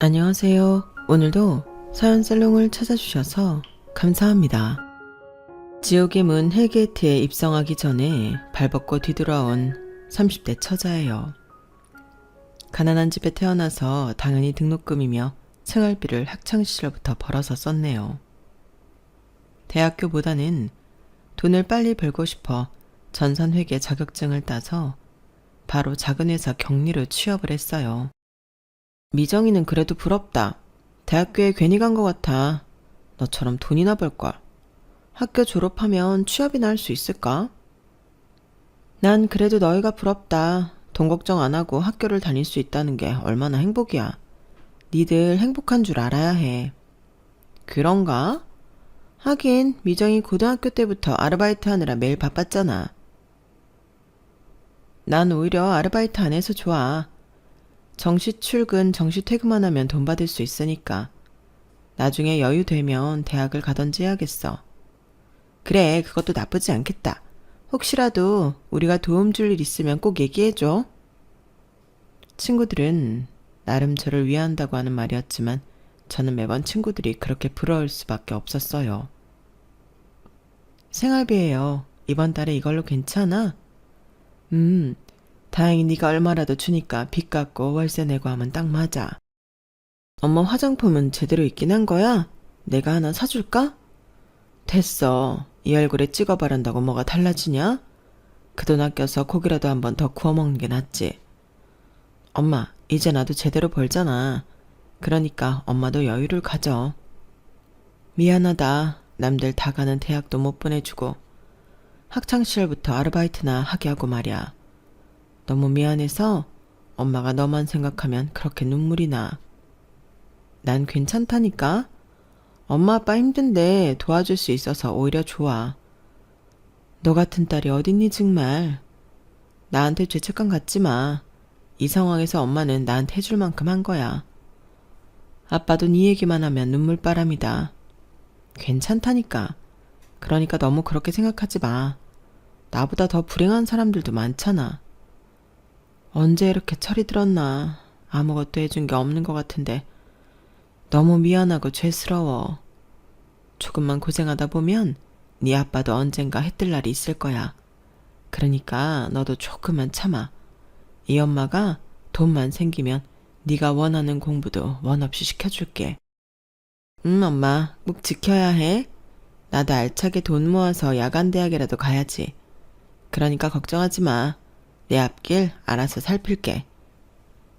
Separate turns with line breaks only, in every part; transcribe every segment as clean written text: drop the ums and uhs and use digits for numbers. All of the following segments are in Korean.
안녕하세요. 오늘도 사연살롱을 찾아주셔서 감사합니다. 지옥의 문 헬게이트에 입성하기 전에 발벗고 뒤돌아온 30대 처자예요. 가난한 집에 태어나서 당연히 등록금이며 생활비를 학창시절부터 벌어서 썼네요. 대학교보다는 돈을 빨리 벌고 싶어 전산회계 자격증을 따서 바로 작은 회사 경리로 취업을 했어요. 미정이는 그래도 부럽다. 대학교에 괜히 간 것 같아. 너처럼 돈이나 벌걸. 학교 졸업하면 취업이나 할 수 있을까? 난 그래도 너희가 부럽다. 돈 걱정 안 하고 학교를 다닐 수 있다는 게 얼마나 행복이야. 니들 행복한 줄 알아야 해. 그런가? 하긴 미정이 고등학교 때부터 아르바이트 하느라 매일 바빴잖아. 난 오히려 아르바이트 안 해서 좋아. 정시 출근, 정시 퇴근만 하면 돈 받을 수 있으니까. 나중에 여유 되면 대학을 가던지 해야겠어. 그래, 그것도 나쁘지 않겠다. 혹시라도 우리가 도움 줄 일 있으면 꼭 얘기해줘. 친구들은 나름 저를 위한다고 하는 말이었지만 저는 매번 친구들이 그렇게 부러울 수밖에 없었어요. 생활비예요. 이번 달에 이걸로 괜찮아? 다행히 네가 얼마라도 주니까 빚 갚고 월세 내고 하면 딱 맞아. 엄마 화장품은 제대로 있긴 한 거야? 내가 하나 사줄까? 됐어. 이 얼굴에 찍어 바른다고 뭐가 달라지냐? 그 돈 아껴서 고기라도 한 번 더 구워 먹는 게 낫지. 엄마, 이제 나도 제대로 벌잖아. 그러니까 엄마도 여유를 가져. 미안하다. 남들 다 가는 대학도 못 보내주고 학창시절부터 아르바이트나 하게 하고 말이야. 너무 미안해서 엄마가 너만 생각하면 그렇게 눈물이 나. 난 괜찮다니까? 엄마 아빠 힘든데 도와줄 수 있어서 오히려 좋아. 너 같은 딸이 어딨니 정말. 나한테 죄책감 갖지 마. 이 상황에서 엄마는 나한테 해줄 만큼 한 거야. 아빠도 네 얘기만 하면 눈물바람이다. 괜찮다니까. 그러니까 너무 그렇게 생각하지 마. 나보다 더 불행한 사람들도 많잖아. 언제 이렇게 철이 들었나. 아무것도 해준 게 없는 것 같은데 너무 미안하고 죄스러워. 조금만 고생하다 보면 네 아빠도 언젠가 해뜰 날이 있을 거야. 그러니까 너도 조금만 참아. 이 엄마가 돈만 생기면 네가 원하는 공부도 원 없이 시켜줄게. 엄마 꼭 지켜야 해. 나도 알차게 돈 모아서 야간 대학이라도 가야지. 그러니까 걱정하지 마. 내 앞길 알아서 살필게.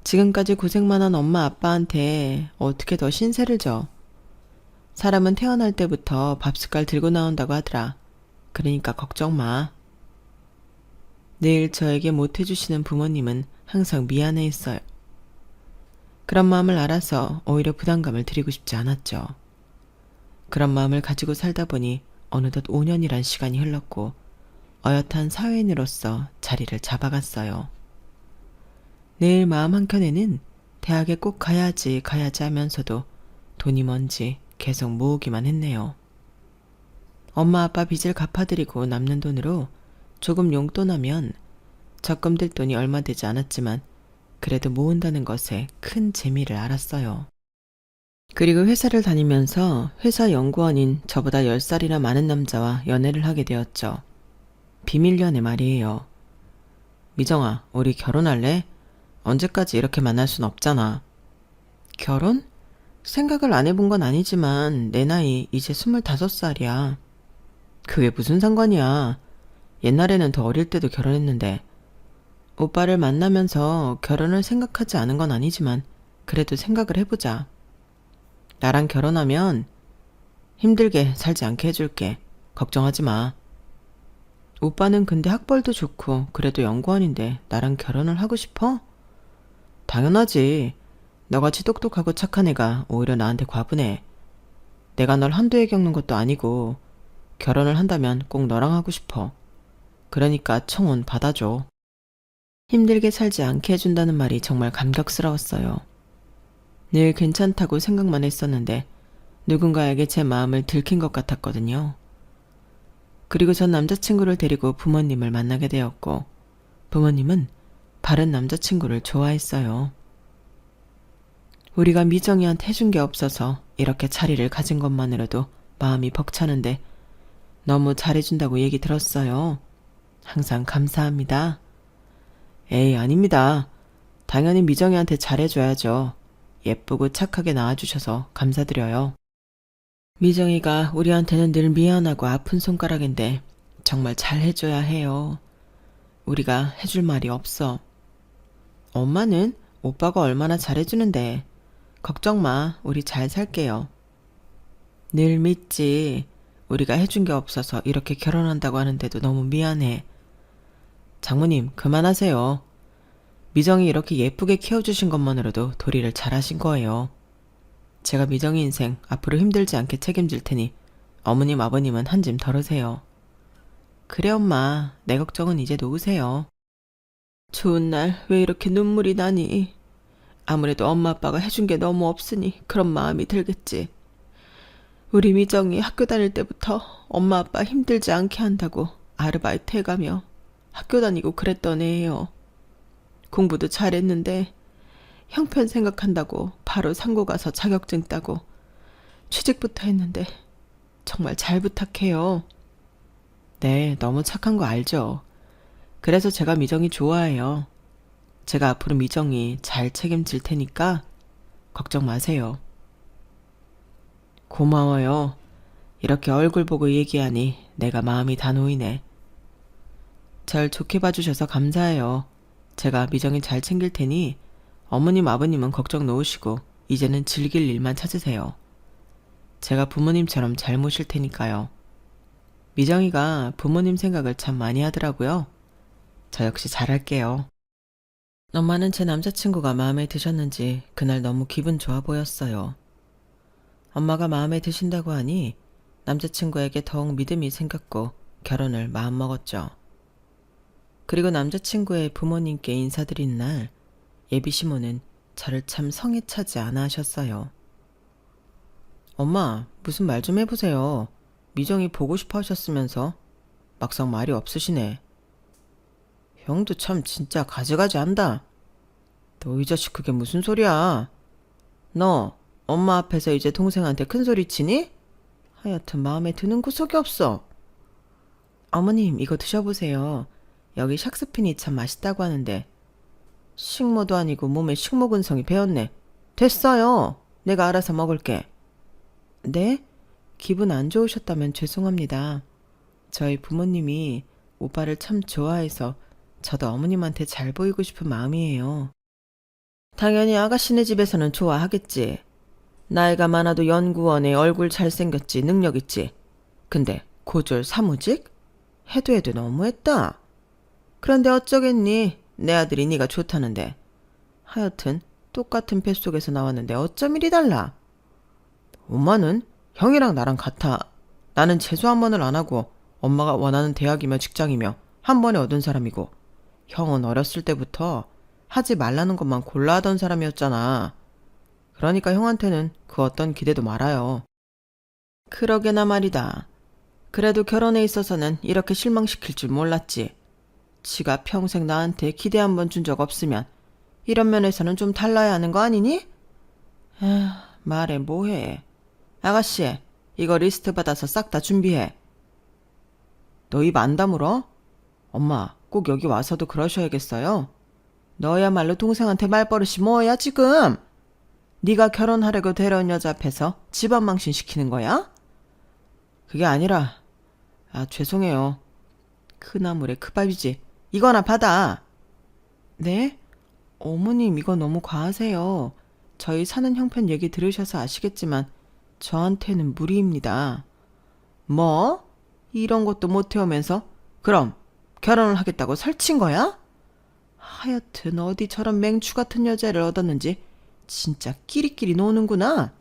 지금까지 고생만 한 엄마 아빠한테 어떻게 더 신세를 져. 사람은 태어날 때부터 밥숟갈 들고 나온다고 하더라. 그러니까 걱정 마. 늘 저에게 못해주시는 부모님은 항상 미안해했어요. 그런 마음을 알아서 오히려 부담감을 드리고 싶지 않았죠. 그런 마음을 가지고 살다 보니 어느덧 5년이란 시간이 흘렀고 어엿한 사회인으로서 자리를 잡아갔어요. 늘 마음 한켠에는 대학에 꼭 가야지 하면서도 돈이 뭔지 계속 모으기만 했네요. 엄마 아빠 빚을 갚아드리고 남는 돈으로 조금 용돈하면 적금 들 돈이 얼마 되지 않았지만 그래도 모은다는 것에 큰 재미를 알았어요. 그리고 회사를 다니면서 회사 연구원인 저보다 10살이나 많은 남자와 연애를 하게 되었죠. 비밀 연애 말이에요. 미정아, 우리 결혼할래? 언제까지 이렇게 만날 순 없잖아. 결혼? 생각을 안 해본 건 아니지만 내 나이 이제 25살이야. 그게 무슨 상관이야. 옛날에는 더 어릴 때도 결혼했는데. 오빠를 만나면서 결혼을 생각하지 않은 건 아니지만 그래도 생각을 해보자. 나랑 결혼하면 힘들게 살지 않게 해줄게. 걱정하지 마. 오빠는 근데 학벌도 좋고 그래도 연구원인데 나랑 결혼을 하고 싶어? 당연하지. 너같이 똑똑하고 착한 애가 오히려 나한테 과분해. 내가 널 한두 해 겪는 것도 아니고 결혼을 한다면 꼭 너랑 하고 싶어. 그러니까 청혼 받아줘. 힘들게 살지 않게 해준다는 말이 정말 감격스러웠어요. 늘 괜찮다고 생각만 했었는데 누군가에게 제 마음을 들킨 것 같았거든요. 그리고 전 남자친구를 데리고 부모님을 만나게 되었고 부모님은 바른 남자친구를 좋아했어요. 우리가 미정이한테 해준 게 없어서 이렇게 자리를 가진 것만으로도 마음이 벅차는데 너무 잘해준다고 얘기 들었어요. 항상 감사합니다. 에이, 아닙니다. 당연히 미정이한테 잘해줘야죠. 예쁘고 착하게 낳아주셔서 감사드려요. 미정이가 우리한테는 늘 미안하고 아픈 손가락인데 정말 잘해줘야 해요. 우리가 해줄 말이 없어. 엄마는 오빠가 얼마나 잘해주는데 걱정 마, 우리 잘 살게요. 늘 믿지. 우리가 해준 게 없어서 이렇게 결혼한다고 하는데도 너무 미안해. 장모님, 그만하세요. 미정이 이렇게 예쁘게 키워주신 것만으로도 도리를 잘하신 거예요. 제가 미정이 인생 앞으로 힘들지 않게 책임질 테니 어머님, 아버님은 한 짐 덜으세요. 그래 엄마, 내 걱정은 이제 놓으세요. 좋은 날 왜 이렇게 눈물이 나니? 아무래도 엄마 아빠가 해준 게 너무 없으니 그런 마음이 들겠지. 우리 미정이 학교 다닐 때부터 엄마 아빠 힘들지 않게 한다고 아르바이트 해가며 학교 다니고 그랬던 애예요. 공부도 잘했는데 형편 생각한다고 바로 상고 가서 자격증 따고 취직부터 했는데 정말 잘 부탁해요. 네, 너무 착한 거 알죠. 그래서 제가 미정이 좋아해요. 제가 앞으로 미정이 잘 책임질 테니까 걱정 마세요. 고마워요. 이렇게 얼굴 보고 얘기하니 내가 마음이 다 놓이네. 절 좋게 봐주셔서 감사해요. 제가 미정이 잘 챙길 테니 어머님, 아버님은 걱정 놓으시고 이제는 즐길 일만 찾으세요. 제가 부모님처럼 잘 모실 테니까요. 미정이가 부모님 생각을 참 많이 하더라고요. 저 역시 잘할게요. 엄마는 제 남자친구가 마음에 드셨는지 그날 너무 기분 좋아 보였어요. 엄마가 마음에 드신다고 하니 남자친구에게 더욱 믿음이 생겼고 결혼을 마음먹었죠. 그리고 남자친구의 부모님께 인사드린 날 예비 시모는 저를 참 성에 차지 않아 하셨어요. 엄마, 무슨 말 좀 해보세요. 미정이 보고 싶어 하셨으면서 막상 말이 없으시네. 형도 참 진짜 가지가지 한다. 너 이 자식 그게 무슨 소리야? 너 엄마 앞에서 이제 동생한테 큰 소리 치니? 하여튼 마음에 드는 구석이 없어. 어머님, 이거 드셔보세요. 여기 샥스핀이 참 맛있다고 하는데. 식모도 아니고 몸에 식모 근성이 배었네. 됐어요. 내가 알아서 먹을게. 네? 기분 안 좋으셨다면 죄송합니다. 저희 부모님이 오빠를 참 좋아해서 저도 어머님한테 잘 보이고 싶은 마음이에요. 당연히 아가씨네 집에서는 좋아하겠지. 나이가 많아도 연구원에 얼굴 잘생겼지, 능력 있지. 근데 고졸 사무직? 해도 너무했다. 그런데 어쩌겠니? 내 아들이 네가 좋다는데. 하여튼 똑같은 뱃속에서 나왔는데 어쩜 이리 달라? 엄마는 형이랑 나랑 같아. 나는 재수 한 번을 안 하고 엄마가 원하는 대학이며 직장이며 한 번에 얻은 사람이고 형은 어렸을 때부터 하지 말라는 것만 골라 하던 사람이었잖아. 그러니까 형한테는 그 어떤 기대도 말아요. 그러게나 말이다. 그래도 결혼에 있어서는 이렇게 실망시킬 줄 몰랐지. 지가 평생 나한테 기대 한 번 준 적 없으면 이런 면에서는 좀 달라야 하는 거 아니니? 에휴, 말해 뭐해. 아가씨, 이거 리스트 받아서 싹 다 준비해. 너 입 안 다물어? 엄마, 꼭 여기 와서도 그러셔야겠어요? 너야말로 동생한테 말버릇이 뭐야 지금? 네가 결혼하려고 데려온 여자 앞에서 집안 망신 시키는 거야? 그게 아니라, 죄송해요. 그 나물에 그 밥이지. 이거나 받아. 네? 어머님, 이거 너무 과하세요. 저희 사는 형편 얘기 들으셔서 아시겠지만 저한테는 무리입니다. 뭐? 이런 것도 못 해오면서? 그럼 결혼을 하겠다고 설친 거야? 하여튼 어디 저런 맹추 같은 여자를 얻었는지 진짜 끼리끼리 노는구나.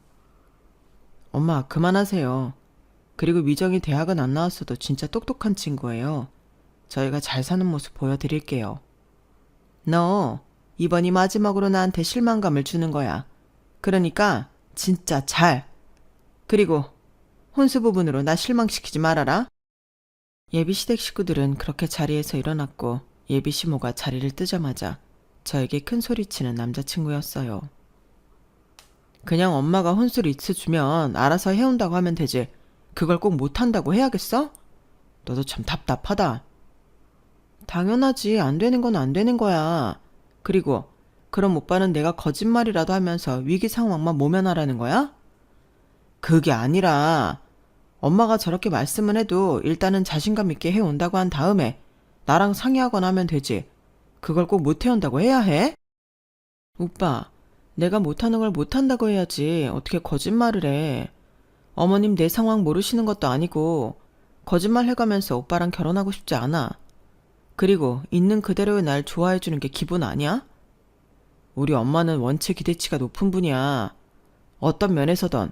엄마, 그만하세요. 그리고 미정이 대학은 안 나왔어도 진짜 똑똑한 친구예요. 저희가 잘 사는 모습 보여드릴게요. 너 이번이 마지막으로 나한테 실망감을 주는 거야. 그러니까 진짜 잘. 그리고 혼수 부분으로 나 실망시키지 말아라. 예비 시댁 식구들은 그렇게 자리에서 일어났고 예비 시모가 자리를 뜨자마자 저에게 큰 소리치는 남자친구였어요. 그냥 엄마가 혼술 있어주면 알아서 해온다고 하면 되지. 그걸 꼭 못한다고 해야겠어? 너도 참 답답하다. 당연하지. 안 되는 건 안 되는 거야. 그리고 그럼 오빠는 내가 거짓말이라도 하면서 위기 상황만 모면하라는 거야? 그게 아니라 엄마가 저렇게 말씀은 해도 일단은 자신감 있게 해온다고 한 다음에 나랑 상의하거나 하면 되지. 그걸 꼭 못해온다고 해야 해? 오빠, 내가 못하는 걸 못한다고 해야지. 어떻게 거짓말을 해. 어머님 내 상황 모르시는 것도 아니고 거짓말 해가면서 오빠랑 결혼하고 싶지 않아. 그리고 있는 그대로의 날 좋아해주는 게 기본 아니야? 우리 엄마는 원체 기대치가 높은 분이야. 어떤 면에서든.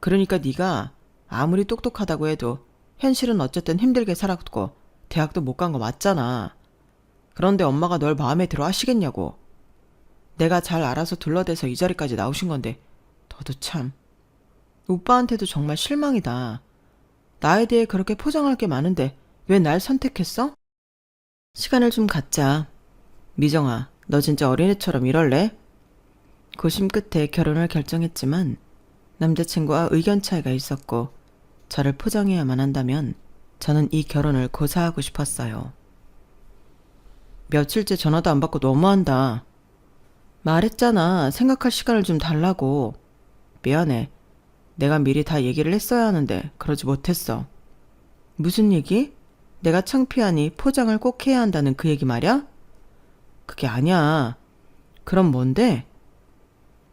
그러니까 네가 아무리 똑똑하다고 해도 현실은 어쨌든 힘들게 살았고 대학도 못 간 거 맞잖아. 그런데 엄마가 널 마음에 들어 하시겠냐고. 내가 잘 알아서 둘러대서 이 자리까지 나오신 건데 너도 참. 오빠한테도 정말 실망이다. 나에 대해 그렇게 포장할 게 많은데 왜 날 선택했어? 시간을 좀 갖자. 미정아, 너 진짜 어린애처럼 이럴래? 고심 끝에 결혼을 결정했지만 남자친구와 의견 차이가 있었고 저를 포장해야만 한다면 저는 이 결혼을 고사하고 싶었어요. 며칠째 전화도 안 받고 너무한다. 말했잖아. 생각할 시간을 좀 달라고. 미안해. 내가 미리 다 얘기를 했어야 하는데 그러지 못했어. 무슨 얘기? 내가 창피하니 포장을 꼭 해야 한다는 그 얘기 말이야? 그게 아니야. 그럼 뭔데?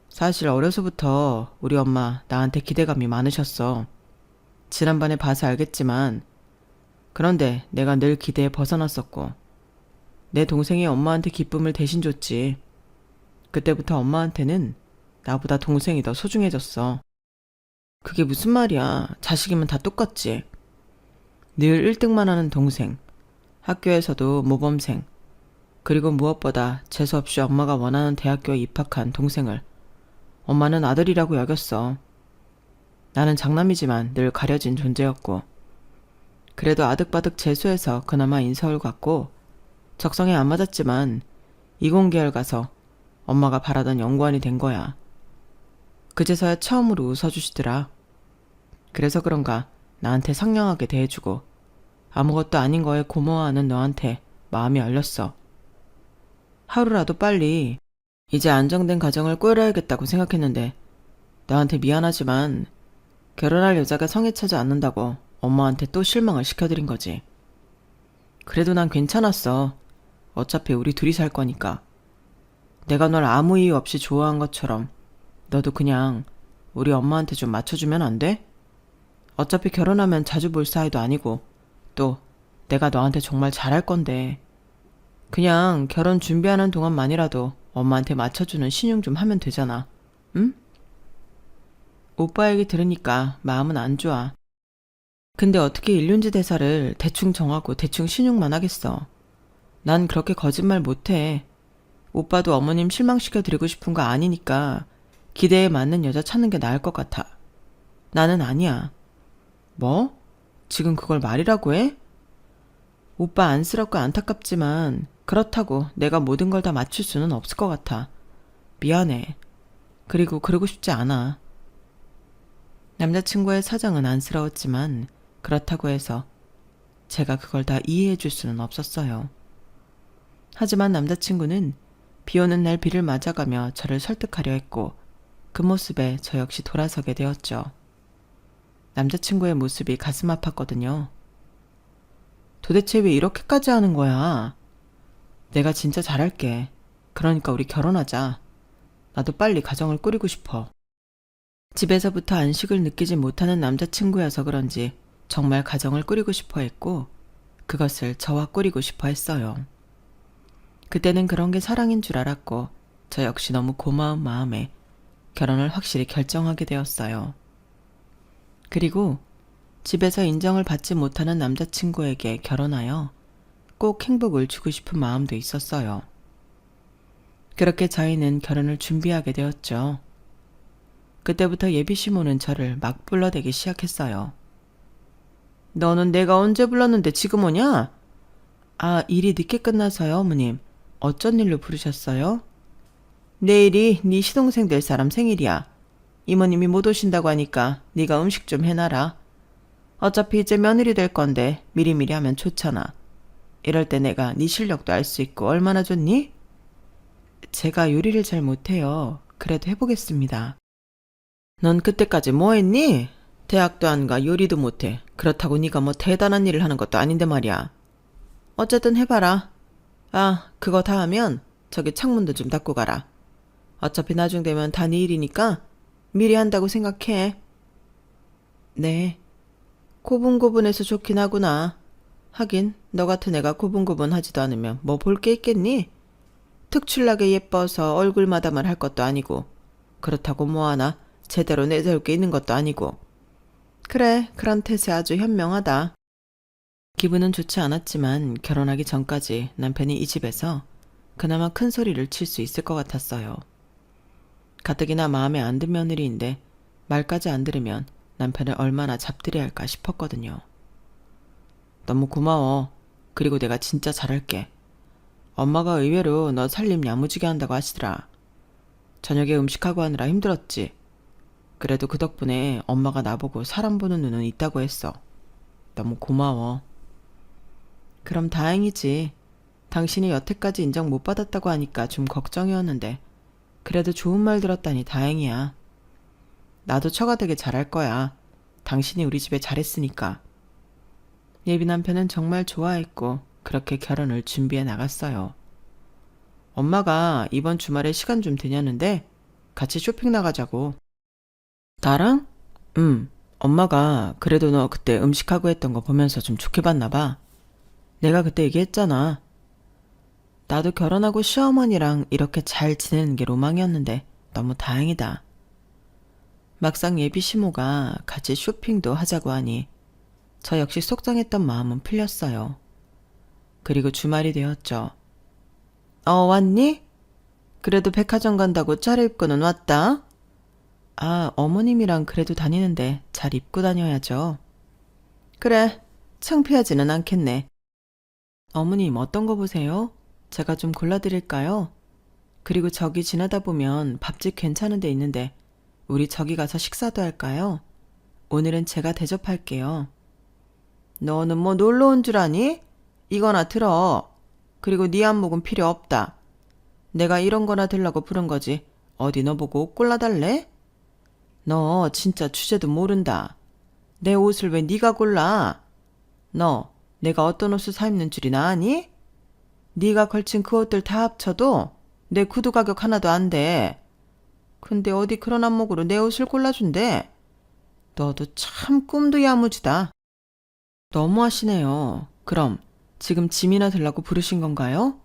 사실 어려서부터 우리 엄마 나한테 기대감이 많으셨어. 지난번에 봐서 알겠지만 그런데 내가 늘 기대에 벗어났었고 내 동생이 엄마한테 기쁨을 대신 줬지. 그때부터 엄마한테는 나보다 동생이 더 소중해졌어. 그게 무슨 말이야. 자식이면 다 똑같지. 늘 1등만 하는 동생, 학교에서도 모범생, 그리고 무엇보다 재수없이 엄마가 원하는 대학교에 입학한 동생을 엄마는 아들이라고 여겼어. 나는 장남이지만 늘 가려진 존재였고 그래도 아득바득 재수해서 그나마 인서울 갔고 적성에 안 맞았지만 이공계열 가서 엄마가 바라던 연구원이 된 거야. 그제서야 처음으로 웃어주시더라. 그래서 그런가 나한테 상냥하게 대해주고 아무것도 아닌 거에 고마워하는 너한테 마음이 열렸어. 하루라도 빨리 이제 안정된 가정을 꾸려야겠다고 생각했는데 너한테 미안하지만 결혼할 여자가 성에 차지 않는다고 엄마한테 또 실망을 시켜드린 거지. 그래도 난 괜찮았어. 어차피 우리 둘이 살 거니까. 내가 널 아무 이유 없이 좋아한 것처럼 너도 그냥 우리 엄마한테 좀 맞춰주면 안 돼? 어차피 결혼하면 자주 볼 사이도 아니고 또 내가 너한테 정말 잘할 건데 그냥 결혼 준비하는 동안만이라도 엄마한테 맞춰주는 신용 좀 하면 되잖아. 응? 오빠 얘기 들으니까 마음은 안 좋아. 근데 어떻게 일륜지 대사를 대충 정하고 대충 신용만 하겠어. 난 그렇게 거짓말 못해. 오빠도 어머님 실망시켜드리고 싶은 거 아니니까 기대에 맞는 여자 찾는 게 나을 것 같아. 나는 아니야. 뭐? 지금 그걸 말이라고 해? 오빠 안쓰럽고 안타깝지만 그렇다고 내가 모든 걸 다 맞출 수는 없을 것 같아. 미안해. 그리고 그러고 싶지 않아. 남자친구의 사정은 안쓰러웠지만 그렇다고 해서 제가 그걸 다 이해해 줄 수는 없었어요. 하지만 남자친구는 비 오는 날 비를 맞아가며 저를 설득하려 했고 그 모습에 저 역시 돌아서게 되었죠. 남자친구의 모습이 가슴 아팠거든요. 도대체 왜 이렇게까지 하는 거야? 내가 진짜 잘할게. 그러니까 우리 결혼하자. 나도 빨리 가정을 꾸리고 싶어. 집에서부터 안식을 느끼지 못하는 남자친구여서 그런지 정말 가정을 꾸리고 싶어 했고 그것을 저와 꾸리고 싶어 했어요. 그때는 그런 게 사랑인 줄 알았고 저 역시 너무 고마운 마음에 결혼을 확실히 결정하게 되었어요. 그리고 집에서 인정을 받지 못하는 남자친구에게 결혼하여 꼭 행복을 주고 싶은 마음도 있었어요. 그렇게 저희는 결혼을 준비하게 되었죠. 그때부터 예비시 모는 저를 막 불러대기 시작했어요. 너는 내가 언제 불렀는데 지금 오냐? 아, 일이 늦게 끝나서요, 어머님. 어쩐 일로 부르셨어요? 내일이 네 시동생 될 사람 생일이야. 이모님이 못 오신다고 하니까 네가 음식 좀 해놔라. 어차피 이제 며느리 될 건데 미리미리 하면 좋잖아. 이럴 때 내가 네 실력도 알 수 있고 얼마나 좋니? 제가 요리를 잘 못해요. 그래도 해보겠습니다. 넌 그때까지 뭐 했니? 대학도 안 가, 요리도 못해. 그렇다고 네가 뭐 대단한 일을 하는 것도 아닌데 말이야. 어쨌든 해봐라. 아, 그거 다 하면 저기 창문도 좀 닫고 가라. 어차피 나중 되면 다 네 일이니까 미리 한다고 생각해. 네. 고분고분해서 좋긴 하구나. 하긴 너 같은 애가 고분고분하지도 않으면 뭐 볼 게 있겠니? 특출나게 예뻐서 얼굴마다만 할 것도 아니고 그렇다고 뭐하나 제대로 내세울 게 있는 것도 아니고. 그래, 그런 태세 아주 현명하다. 기분은 좋지 않았지만 결혼하기 전까지 남편이 이 집에서 그나마 큰 소리를 칠 수 있을 것 같았어요. 가뜩이나 마음에 안 든 며느리인데 말까지 안 들으면 남편을 얼마나 잡들이 할까 싶었거든요. 너무 고마워. 그리고 내가 진짜 잘할게. 엄마가 의외로 너 살림 야무지게 한다고 하시더라. 저녁에 음식하고 하느라 힘들었지. 그래도 그 덕분에 엄마가 나보고 사람 보는 눈은 있다고 했어. 너무 고마워. 그럼 다행이지. 당신이 여태까지 인정 못 받았다고 하니까 좀 걱정이었는데 그래도 좋은 말 들었다니 다행이야. 나도 처가 되게 잘할 거야. 당신이 우리 집에 잘했으니까. 예비 남편은 정말 좋아했고 그렇게 결혼을 준비해 나갔어요. 엄마가 이번 주말에 시간 좀 되냐는데 같이 쇼핑 나가자고. 나랑? 엄마가 그래도 너 그때 음식하고 했던 거 보면서 좀 좋게 봤나 봐. 내가 그때 얘기했잖아. 나도 결혼하고 시어머니랑 이렇게 잘 지내는 게 로망이었는데 너무 다행이다. 막상 예비 시모가 같이 쇼핑도 하자고 하니 저 역시 속상했던 마음은 풀렸어요. 그리고 주말이 되었죠. 왔니? 그래도 백화점 간다고 차려입고는 왔다. 아, 어머님이랑 그래도 다니는데 잘 입고 다녀야죠. 그래, 창피하지는 않겠네. 어머님 어떤 거 보세요? 제가 좀 골라드릴까요? 그리고 저기 지나다 보면 밥집 괜찮은 데 있는데 우리 저기 가서 식사도 할까요? 오늘은 제가 대접할게요. 너는 뭐 놀러 온 줄 아니? 이거나 들어. 그리고 네 안목은 필요 없다. 내가 이런 거나 들라고 부른 거지. 어디 너 보고 옷 골라달래? 너 진짜 주제도 모른다. 내 옷을 왜 네가 골라? 너 내가 어떤 옷을 사 입는 줄이나 아니? 네가 걸친 그 옷들 다 합쳐도 내 구두 가격 하나도 안 돼. 근데 어디 그런 안목으로 내 옷을 골라준대? 너도 참 꿈도 야무지다. 너무하시네요. 그럼 지금 짐이나 들라고 부르신 건가요?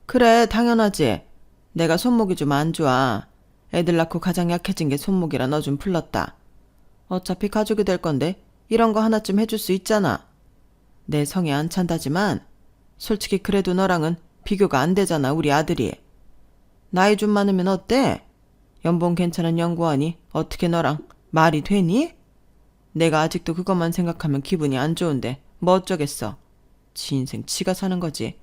그래, 당연하지. 내가 손목이 좀 안 좋아. 애들 낳고 가장 약해진 게 손목이라 너 좀 풀렀다. 어차피 가족이 될 건데 이런 거 하나쯤 해줄 수 있잖아. 내 성에 안 찬다지만 솔직히 그래도 너랑은 비교가 안 되잖아, 우리 아들이. 나이 좀 많으면 어때? 연봉 괜찮은 연구원이 어떻게 너랑 말이 되니? 내가 아직도 그것만 생각하면 기분이 안 좋은데 뭐 어쩌겠어. 지 인생 지가 사는 거지.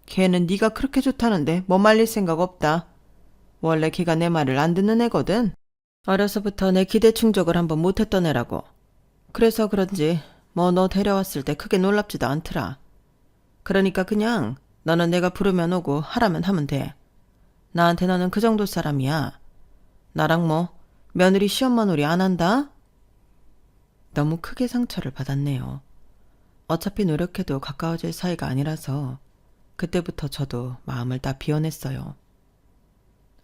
걔는 네가 그렇게 좋다는데 뭐 말릴 생각 없다. 원래 걔가 내 말을 안 듣는 애거든. 어려서부터 내 기대 충족을 한번 못했던 애라고. 그래서 그런지 뭐 너 데려왔을 때 크게 놀랍지도 않더라. 그러니까 그냥 너는 내가 부르면 오고 하라면 하면 돼. 나한테 너는 그 정도 사람이야. 나랑 뭐 며느리 시엄마놀이 안 한다? 너무 크게 상처를 받았네요. 어차피 노력해도 가까워질 사이가 아니라서 그때부터 저도 마음을 다 비워냈어요.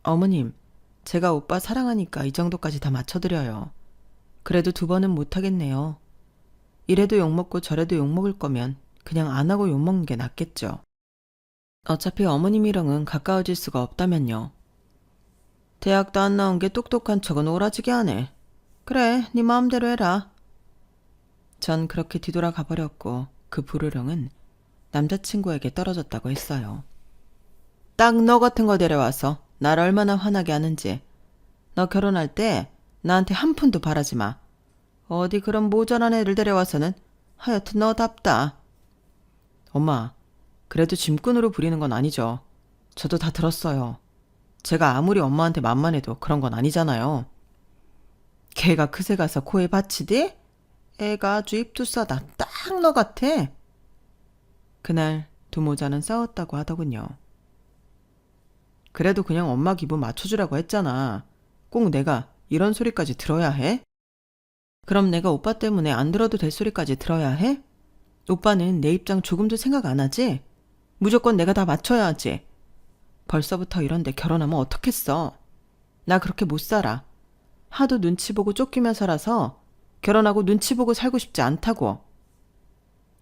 어머님, 제가 오빠 사랑하니까 이 정도까지 다 맞춰드려요. 그래도 2번은 못하겠네요. 이래도 욕먹고 저래도 욕먹을 거면 그냥 안 하고 욕먹는 게 낫겠죠. 어차피 어머님이랑은 가까워질 수가 없다면요. 대학도 안 나온 게 똑똑한 척은 오라지게 하네. 그래, 네 마음대로 해라. 전 그렇게 뒤돌아가 버렸고 그 불호령은 남자친구에게 떨어졌다고 했어요. 딱 너 같은 거 데려와서 날 얼마나 화나게 하는지. 너 결혼할 때 나한테 한 푼도 바라지 마. 어디 그런 모자란 애를 데려와서는 하여튼 너답다. 엄마, 그래도 짐꾼으로 부리는 건 아니죠. 저도 다 들었어요. 제가 아무리 엄마한테 만만해도 그런 건 아니잖아요. 걔가 그새 가서 코에 받치디? 애가 아주 입투싸다. 딱 너 같아. 그날 두 모자는 싸웠다고 하더군요. 그래도 그냥 엄마 기분 맞춰주라고 했잖아. 꼭 내가 이런 소리까지 들어야 해? 그럼 내가 오빠 때문에 안 들어도 될 소리까지 들어야 해? 오빠는 내 입장 조금도 생각 안 하지? 무조건 내가 다 맞춰야 하지. 벌써부터 이런데 결혼하면 어떡했어? 나 그렇게 못 살아. 하도 눈치 보고 쫓기며 살아서 결혼하고 눈치 보고 살고 싶지 않다고.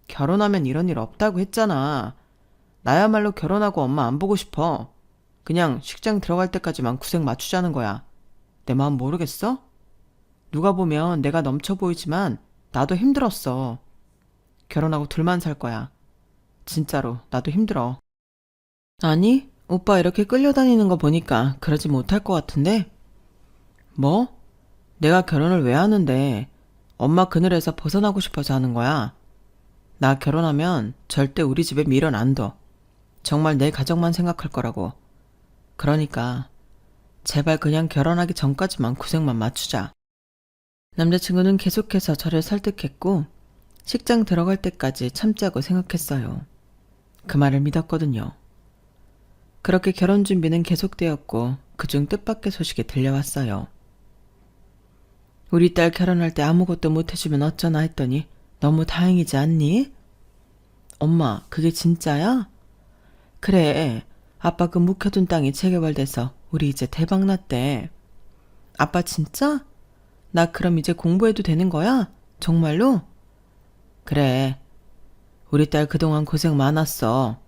결혼하면 이런 일 없다고 했잖아. 나야말로 결혼하고 엄마 안 보고 싶어. 그냥 식장 들어갈 때까지만 구색 맞추자는 거야. 내 마음 모르겠어? 누가 보면 내가 넘쳐 보이지만 나도 힘들었어. 결혼하고 둘만 살 거야. 진짜로 나도 힘들어. 아니, 오빠 이렇게 끌려다니는 거 보니까 그러지 못할 것 같은데? 뭐? 내가 결혼을 왜 하는데 엄마 그늘에서 벗어나고 싶어서 하는 거야. 나 결혼하면 절대 우리 집에 미련 안 둬. 정말 내 가정만 생각할 거라고. 그러니까 제발 그냥 결혼하기 전까지만 구색만 맞추자. 남자친구는 계속해서 저를 설득했고 식장 들어갈 때까지 참자고 생각했어요. 그 말을 믿었거든요. 그렇게 결혼 준비는 계속되었고 그중 뜻밖의 소식이 들려왔어요. 우리 딸 결혼할 때 아무것도 못해주면 어쩌나 했더니 너무 다행이지 않니? 엄마, 그게 진짜야? 그래, 아빠 그 묵혀둔 땅이 재개발돼서 우리 이제 대박 났대. 아빠 진짜? 나 그럼 이제 공부해도 되는 거야? 정말로? 그래, 우리 딸 그동안 고생 많았어.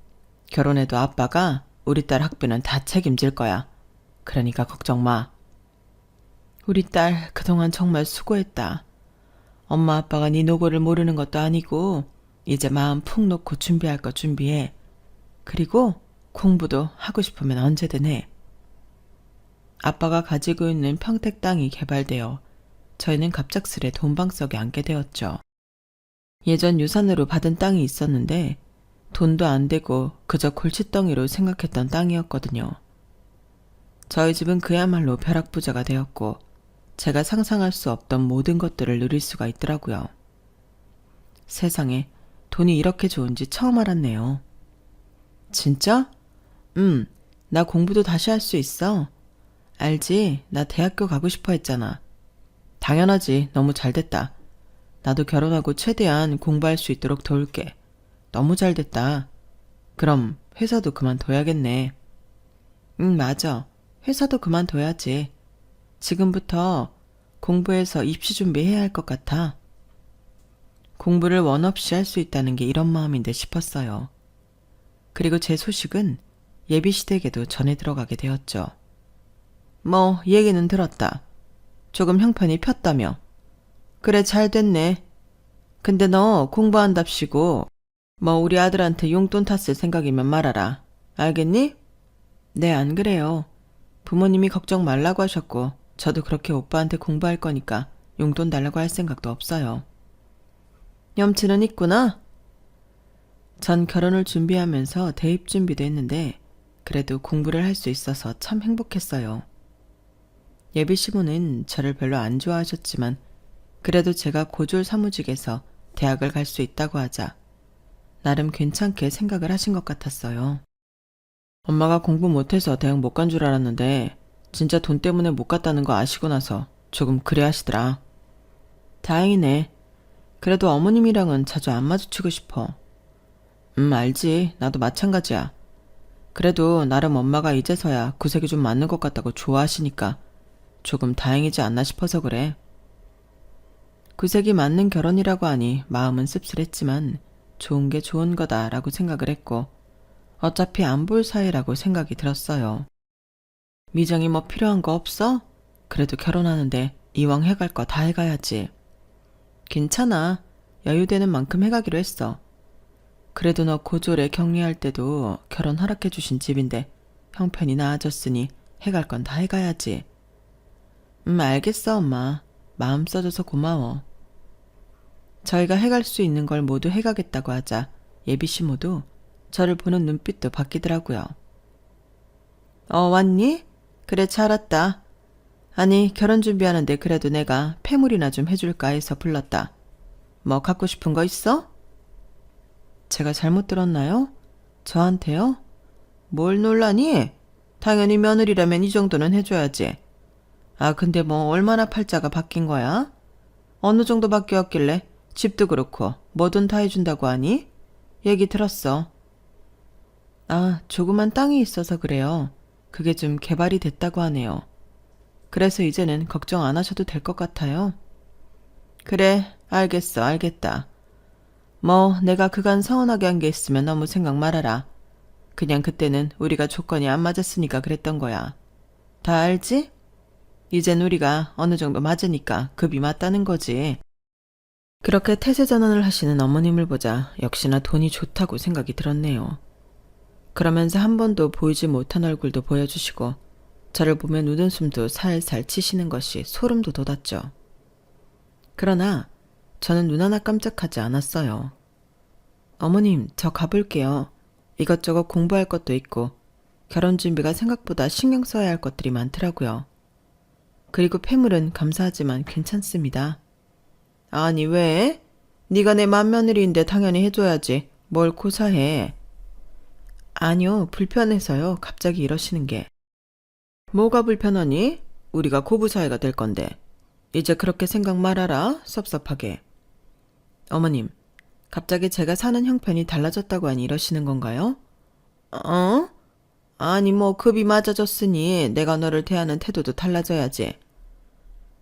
결혼해도 아빠가 우리 딸 학비는 다 책임질 거야. 그러니까 걱정 마. 우리 딸 그동안 정말 수고했다. 엄마 아빠가 네 노고를 모르는 것도 아니고 이제 마음 푹 놓고 준비할 거 준비해. 그리고 공부도 하고 싶으면 언제든 해. 아빠가 가지고 있는 평택 땅이 개발되어 저희는 갑작스레 돈방석에 앉게 되었죠. 예전 유산으로 받은 땅이 있었는데 돈도 안 되고 그저 골칫덩이로 생각했던 땅이었거든요. 저희 집은 그야말로 벼락부자가 되었고 제가 상상할 수 없던 모든 것들을 누릴 수가 있더라고요. 세상에 돈이 이렇게 좋은지 처음 알았네요. 진짜? 나 공부도 다시 할 수 있어. 알지? 나 대학교 가고 싶어 했잖아. 당연하지. 너무 잘됐다. 나도 결혼하고 최대한 공부할 수 있도록 도울게. 너무 잘됐다. 그럼 회사도 그만둬야겠네. 맞아. 회사도 그만둬야지. 지금부터 공부해서 입시 준비해야 할 것 같아. 공부를 원 없이 할 수 있다는 게 이런 마음인데 싶었어요. 그리고 제 소식은 예비시댁에도 전해 들어가게 되었죠. 뭐 얘기는 들었다. 조금 형편이 폈다며. 그래 잘 됐네. 근데 너 공부한답시고 뭐 우리 아들한테 용돈 탔을 생각이면 말아라. 알겠니? 네, 안 그래요. 부모님이 걱정 말라고 하셨고 저도 그렇게 오빠한테 공부할 거니까 용돈 달라고 할 생각도 없어요. 염치는 있구나. 전 결혼을 준비하면서 대입 준비도 했는데 그래도 공부를 할 수 있어서 참 행복했어요. 예비 시부는 저를 별로 안 좋아하셨지만 그래도 제가 고졸 사무직에서 대학을 갈 수 있다고 하자 나름 괜찮게 생각을 하신 것 같았어요. 엄마가 공부 못해서 대학 못 간 줄 알았는데 진짜 돈 때문에 못 갔다는 거 아시고 나서 조금 그래 하시더라. 다행이네. 그래도 어머님이랑은 자주 안 마주치고 싶어. 알지. 나도 마찬가지야. 그래도 나름 엄마가 이제서야 구색이 좀 맞는 것 같다고 좋아하시니까 조금 다행이지 않나 싶어서 그래. 구색이 맞는 결혼이라고 하니 마음은 씁쓸했지만 좋은 게 좋은 거다라고 생각을 했고 어차피 안 볼 사이라고 생각이 들었어요. 미정이 뭐 필요한 거 없어? 그래도 결혼하는데 이왕 해갈 거 다 해가야지. 괜찮아. 여유되는 만큼 해가기로 했어. 그래도 너 고졸에 격리할 때도 결혼 허락해 주신 집인데 형편이 나아졌으니 해갈 건 다 해가야지. 알겠어 엄마. 마음 써줘서 고마워. 저희가 해갈 수 있는 걸 모두 해가겠다고 하자 예비시모도 저를 보는 눈빛도 바뀌더라고요. 왔니? 그래 잘 왔다. 아니, 결혼 준비하는데 그래도 내가 패물이나 좀 해줄까 해서 불렀다. 뭐 갖고 싶은 거 있어? 제가 잘못 들었나요? 저한테요? 뭘 놀라니? 당연히 며느리라면 이 정도는 해줘야지. 아, 근데 뭐 얼마나 팔자가 바뀐 거야? 어느 정도 바뀌었길래 집도 그렇고 뭐든 다 해준다고 하니? 얘기 들었어. 아, 조그만 땅이 있어서 그래요. 그게 좀 개발이 됐다고 하네요. 그래서 이제는 걱정 안 하셔도 될 것 같아요. 그래, 알겠어, 알겠다. 뭐 내가 그간 서운하게 한 게 있으면 너무 생각 말아라. 그냥 그때는 우리가 조건이 안 맞았으니까 그랬던 거야. 다 알지? 이젠 우리가 어느 정도 맞으니까 급이 맞다는 거지. 그렇게 태세 전환을 하시는 어머님을 보자 역시나 돈이 좋다고 생각이 들었네요. 그러면서 한 번도 보이지 못한 얼굴도 보여주시고 저를 보면 웃음숨도 살살 치시는 것이 소름도 돋았죠. 그러나 저는 눈 하나 깜짝하지 않았어요. 어머님, 저 가볼게요. 이것저것 공부할 것도 있고 결혼 준비가 생각보다 신경 써야 할 것들이 많더라고요. 그리고 폐물은 감사하지만 괜찮습니다. 아니 왜? 네가 내 맏며느리인데 당연히 해줘야지. 뭘 고사해. 아니요, 불편해서요. 갑자기 이러시는 게. 뭐가 불편하니? 우리가 고부 사이가 될 건데. 이제 그렇게 생각 말아라. 섭섭하게. 어머님, 갑자기 제가 사는 형편이 달라졌다고 하니 이러시는 건가요? 어? 아니 뭐 급이 맞아졌으니 내가 너를 대하는 태도도 달라져야지.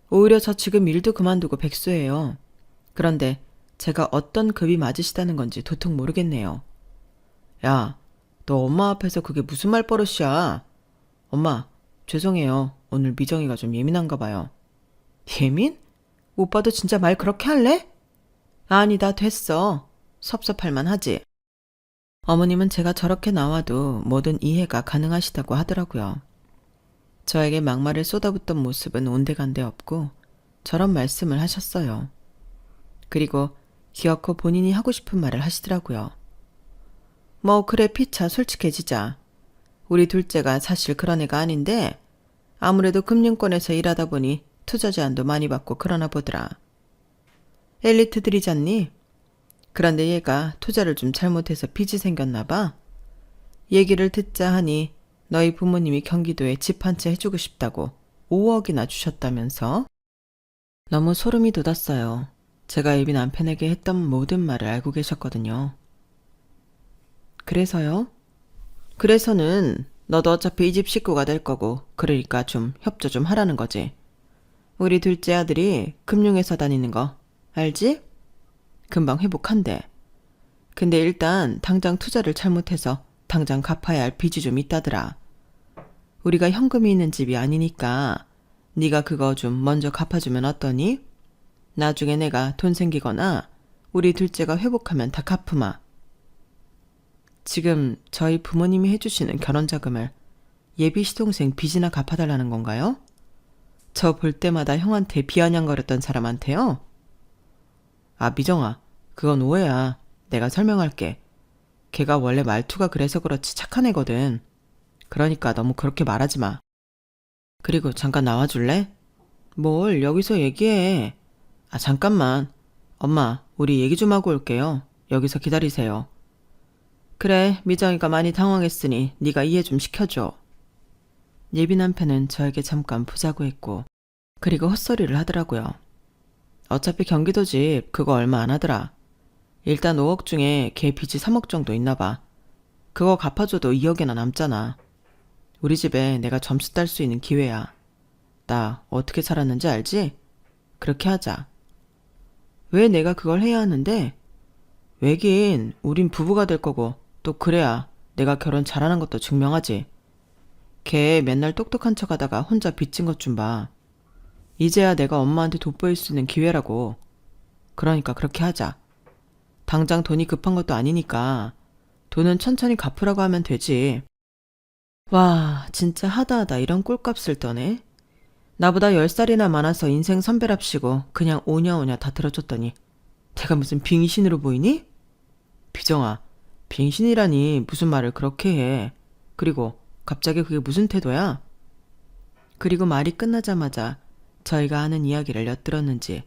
오히려 저 지금 일도 그만두고 백수예요. 그런데 제가 어떤 급이 맞으시다는 건지 도통 모르겠네요. 야, 너 엄마 앞에서 그게 무슨 말버릇이야? 엄마, 죄송해요. 오늘 미정이가 좀 예민한가 봐요. 예민? 오빠도 진짜 말 그렇게 할래? 아니다, 됐어. 섭섭할 만하지. 어머님은 제가 저렇게 나와도 뭐든 이해가 가능하시다고 하더라고요. 저에게 막말을 쏟아붓던 모습은 온데간데 없고 저런 말씀을 하셨어요. 그리고 기어코 본인이 하고 싶은 말을 하시더라고요. 뭐 그래 피차 솔직해지자. 우리 둘째가 사실 그런 애가 아닌데 아무래도 금융권에서 일하다 보니 투자 제한도 많이 받고 그러나 보더라. 엘리트들이잖니? 그런데 얘가 투자를 좀 잘못해서 빚이 생겼나 봐. 얘기를 듣자 하니 너희 부모님이 경기도에 집 한 채 해주고 싶다고 5억이나 주셨다면서? 너무 소름이 돋았어요. 제가 예비 남편에게 했던 모든 말을 알고 계셨거든요. 그래서요? 그래서는 너도 어차피 이 집 식구가 될 거고 그러니까 좀 협조 좀 하라는 거지. 우리 둘째 아들이 금융회사 다니는 거 알지? 금방 회복한대. 근데 일단 당장 투자를 잘못해서 당장 갚아야 할 빚이 좀 있다더라. 우리가 현금이 있는 집이 아니니까 네가 그거 좀 먼저 갚아주면 어떠니? 나중에 내가 돈 생기거나 우리 둘째가 회복하면 다 갚으마. 지금 저희 부모님이 해주시는 결혼자금을 예비 시동생 빚이나 갚아달라는 건가요? 저 볼 때마다 형한테 비아냥거렸던 사람한테요? 아, 미정아, 그건 오해야. 내가 설명할게. 걔가 원래 말투가 그래서 그렇지 착한 애거든. 그러니까 너무 그렇게 말하지 마. 그리고 잠깐 나와줄래? 뭘 여기서 얘기해. 아, 잠깐만. 엄마, 우리 얘기 좀 하고 올게요. 여기서 기다리세요. 그래, 미정이가 많이 당황했으니 네가 이해 좀 시켜줘. 예비 남편은 저에게 잠깐 보자고 했고 그리고 헛소리를 하더라고요. 어차피 경기도 집 그거 얼마 안 하더라. 일단 5억 중에 걔 빚이 3억 정도 있나 봐. 그거 갚아줘도 2억이나 남잖아. 우리 집에 내가 점수 딸 수 있는 기회야. 나 어떻게 살았는지 알지? 그렇게 하자. 왜 내가 그걸 해야 하는데? 왜긴 우린 부부가 될 거고 또 그래야 내가 결혼 잘하는 것도 증명하지. 걔 맨날 똑똑한 척하다가 혼자 빚진 것 좀 봐. 이제야 내가 엄마한테 돋보일 수 있는 기회라고. 그러니까 그렇게 하자. 당장 돈이 급한 것도 아니니까 돈은 천천히 갚으라고 하면 되지. 와, 진짜 하다하다 이런 꿀값을 떠네. 나보다 10살이나 많아서 인생 선배랍시고 그냥 오냐오냐 다 들어줬더니 내가 무슨 빙신으로 보이니? 비정아, 빙신이라니 무슨 말을 그렇게 해. 그리고 갑자기 그게 무슨 태도야? 그리고 말이 끝나자마자 저희가 하는 이야기를 엿들었는지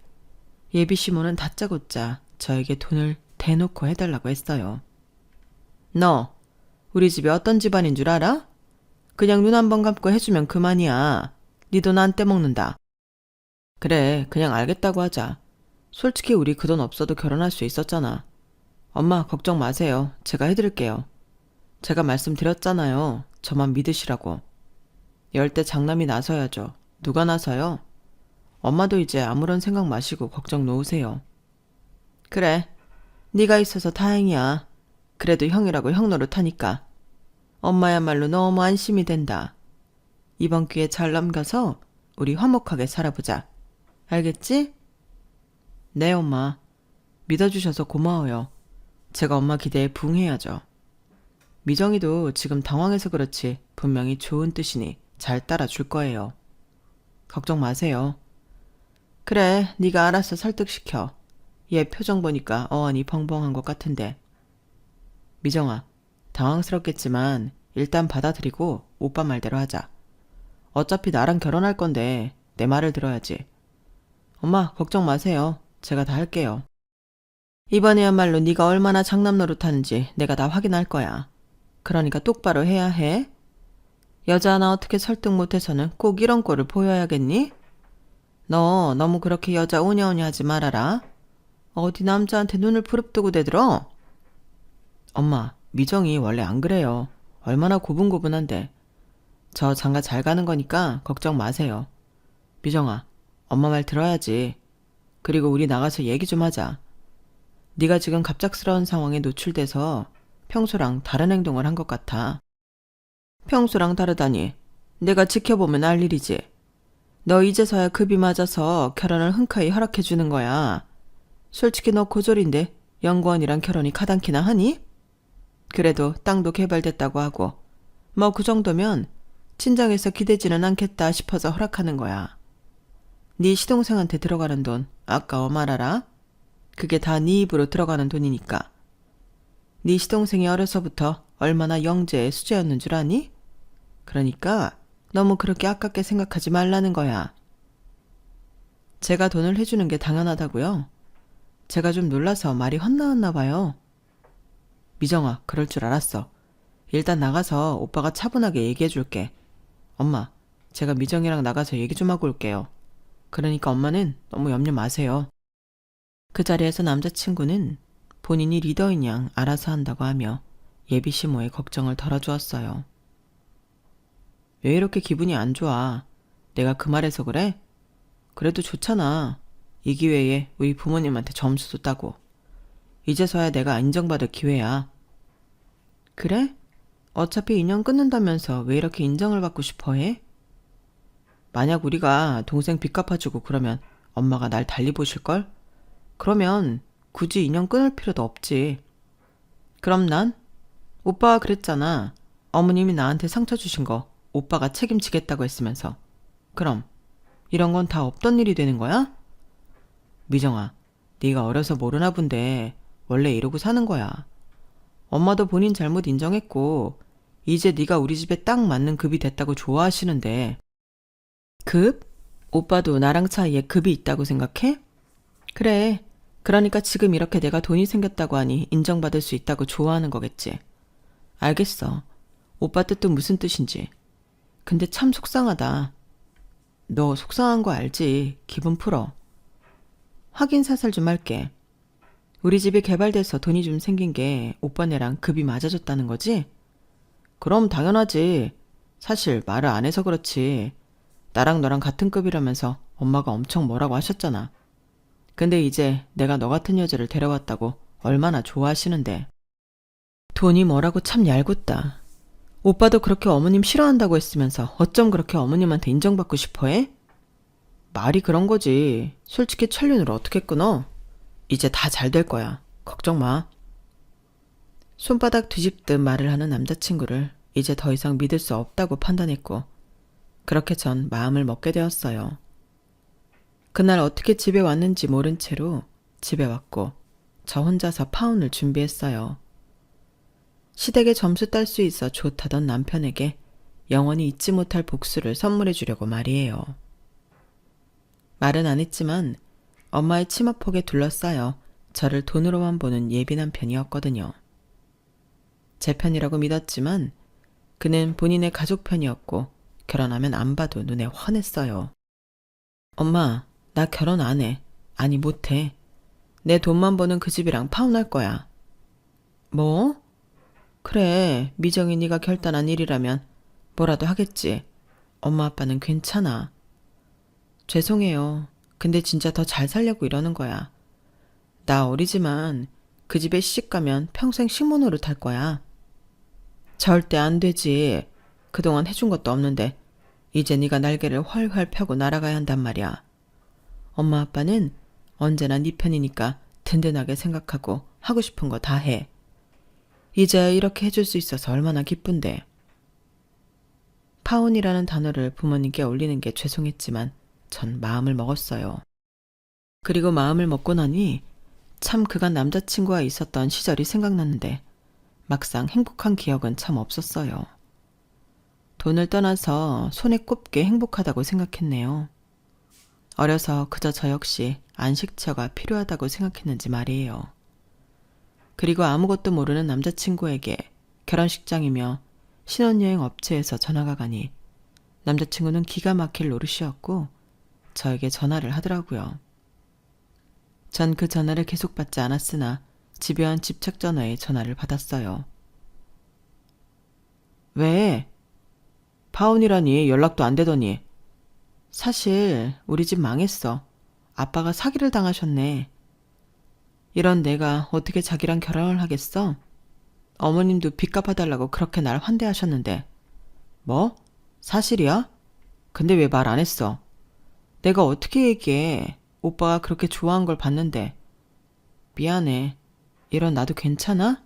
예비 시모는 다짜고짜 저에게 돈을 대놓고 해달라고 했어요. 너 우리 집이 어떤 집안인 줄 알아? 그냥 눈 한 번 감고 해주면 그만이야. 네 돈 안 떼먹는다. 그래, 그냥 알겠다고 하자. 솔직히 우리 그 돈 없어도 결혼할 수 있었잖아. 엄마 걱정 마세요. 제가 해드릴게요. 제가 말씀드렸잖아요. 저만 믿으시라고. 이럴 때 장남이 나서야죠. 누가 나서요? 엄마도 이제 아무런 생각 마시고 걱정 놓으세요. 그래, 네가 있어서 다행이야. 그래도 형이라고 형 노릇하니까. 엄마야말로 너무 안심이 된다. 이번 기회에 잘 넘겨서 우리 화목하게 살아보자. 알겠지? 네, 엄마. 믿어주셔서 고마워요. 제가 엄마 기대에 부응해야죠. 미정이도 지금 당황해서 그렇지 분명히 좋은 뜻이니 잘 따라줄 거예요. 걱정 마세요. 그래, 네가 알아서 설득시켜. 얘 표정 보니까 어안이 벙벙한 것 같은데. 미정아, 당황스럽겠지만 일단 받아들이고 오빠 말대로 하자. 어차피 나랑 결혼할 건데 내 말을 들어야지. 엄마, 걱정 마세요. 제가 다 할게요. 이번에야말로 네가 얼마나 장남 노릇하는지 내가 다 확인할 거야. 그러니까 똑바로 해야 해. 여자 하나 어떻게 설득 못해서는 꼭 이런 꼴을 보여야겠니? 너 너무 그렇게 여자 오냐오냐 하지 말아라. 어디 남자한테 눈을 부릅뜨고 대들어? 엄마, 미정이 원래 안 그래요. 얼마나 고분고분한데. 저 장가 잘 가는 거니까 걱정 마세요. 미정아, 엄마 말 들어야지. 그리고 우리 나가서 얘기 좀 하자. 네가 지금 갑작스러운 상황에 노출돼서 평소랑 다른 행동을 한 것 같아. 평소랑 다르다니. 내가 지켜보면 알 일이지. 너 이제서야 급이 맞아서 결혼을 흔쾌히 허락해주는 거야. 솔직히 너 고졸인데 연구원이랑 결혼이 가당키나 하니? 그래도 땅도 개발됐다고 하고 뭐 그 정도면 친정에서 기대지는 않겠다 싶어서 허락하는 거야. 네 시동생한테 들어가는 돈 아까워 말아라. 그게 다 네 입으로 들어가는 돈이니까. 네 시동생이 어려서부터 얼마나 영재의 수제였는 줄 아니? 그러니까 너무 그렇게 아깝게 생각하지 말라는 거야. 제가 돈을 해주는 게 당연하다고요? 제가 좀 놀라서 말이 헛나왔나 봐요. 미정아, 그럴 줄 알았어. 일단 나가서 오빠가 차분하게 얘기해 줄게. 엄마, 제가 미정이랑 나가서 얘기 좀 하고 올게요. 그러니까 엄마는 너무 염려 마세요. 그 자리에서 남자친구는 본인이 리더인 양 알아서 한다고 하며 예비 시모의 걱정을 덜어주었어요. 왜 이렇게 기분이 안 좋아? 내가 그 말해서 그래? 그래도 좋잖아. 이 기회에 우리 부모님한테 점수도 따고. 이제서야 내가 인정받을 기회야. 그래? 어차피 인연 끊는다면서 왜 이렇게 인정을 받고 싶어 해? 만약 우리가 동생 빚 갚아주고 그러면 엄마가 날 달리 보실걸? 그러면 굳이 인연 끊을 필요도 없지. 그럼 난? 오빠가 그랬잖아. 어머님이 나한테 상처 주신 거 오빠가 책임지겠다고 했으면서. 그럼 이런 건 다 없던 일이 되는 거야? 미정아, 네가 어려서 모르나 본데 원래 이러고 사는 거야. 엄마도 본인 잘못 인정했고 이제 네가 우리 집에 딱 맞는 급이 됐다고 좋아하시는데. 급? 오빠도 나랑 사이에 급이 있다고 생각해? 그래. 그러니까 지금 이렇게 내가 돈이 생겼다고 하니 인정받을 수 있다고 좋아하는 거겠지. 알겠어. 오빠 뜻도 무슨 뜻인지. 근데 참 속상하다. 너 속상한 거 알지? 기분 풀어. 확인 사살 좀 할게. 우리 집이 개발돼서 돈이 좀 생긴 게 오빠네랑 급이 맞아졌다는 거지? 그럼 당연하지. 사실 말을 안 해서 그렇지. 나랑 너랑 같은 급이라면서 엄마가 엄청 뭐라고 하셨잖아. 근데 이제 내가 너 같은 여자를 데려왔다고 얼마나 좋아하시는데. 돈이 뭐라고 참 얄궂다. 오빠도 그렇게 어머님 싫어한다고 했으면서 어쩜 그렇게 어머님한테 인정받고 싶어해? 말이 그런 거지. 솔직히 천륜을 어떻게 끊어? 이제 다 잘 될 거야. 걱정 마. 손바닥 뒤집듯 말을 하는 남자친구를 이제 더 이상 믿을 수 없다고 판단했고 그렇게 전 마음을 먹게 되었어요. 그날 어떻게 집에 왔는지 모른 채로 집에 왔고 저 혼자서 파혼을 준비했어요. 시댁에 점수 딸 수 있어 좋다던 남편에게 영원히 잊지 못할 복수를 선물해 주려고 말이에요. 말은 안 했지만 엄마의 치마폭에 둘러싸여 저를 돈으로만 보는 예민한 편이었거든요. 제 편이라고 믿었지만 그는 본인의 가족 편이었고 결혼하면 안 봐도 눈에 훤했어요. 엄마, 나 결혼 안 해. 아니 못해. 내 돈만 버는 그 집이랑 파혼할 거야. 뭐? 그래, 미정이 네가 결단한 일이라면 뭐라도 하겠지. 엄마 아빠는 괜찮아. 죄송해요. 근데 진짜 더 잘 살려고 이러는 거야. 나 어리지만 그 집에 시집가면 평생 식모 노릇할 거야. 절대 안 되지. 그동안 해준 것도 없는데 이제 네가 날개를 훨훨 펴고 날아가야 한단 말이야. 엄마 아빠는 언제나 네 편이니까 든든하게 생각하고 하고 싶은 거 다 해. 이제야 이렇게 해줄 수 있어서 얼마나 기쁜데. 파혼이라는 단어를 부모님께 올리는 게 죄송했지만 전 마음을 먹었어요. 그리고 마음을 먹고 나니 참 그간 남자친구와 있었던 시절이 생각났는데 막상 행복한 기억은 참 없었어요. 돈을 떠나서 손에 꼽게 행복하다고 생각했네요. 어려서 그저 저 역시 안식처가 필요하다고 생각했는지 말이에요. 그리고 아무것도 모르는 남자친구에게 결혼식장이며 신혼여행 업체에서 전화가 가니 남자친구는 기가 막힐 노릇이었고 저에게 전화를 하더라고요. 전 그 전화를 계속 받지 않았으나 집요한 집착 전화에 전화를 받았어요. 왜? 파혼이라니 연락도 안 되더니. 사실 우리 집 망했어. 아빠가 사기를 당하셨네. 이런 내가 어떻게 자기랑 결혼을 하겠어? 어머님도 빚 갚아달라고 그렇게 날 환대하셨는데. 뭐? 사실이야? 근데 왜 말 안 했어? 내가 어떻게 얘기해? 오빠가 그렇게 좋아한 걸 봤는데. 미안해. 이런 나도 괜찮아?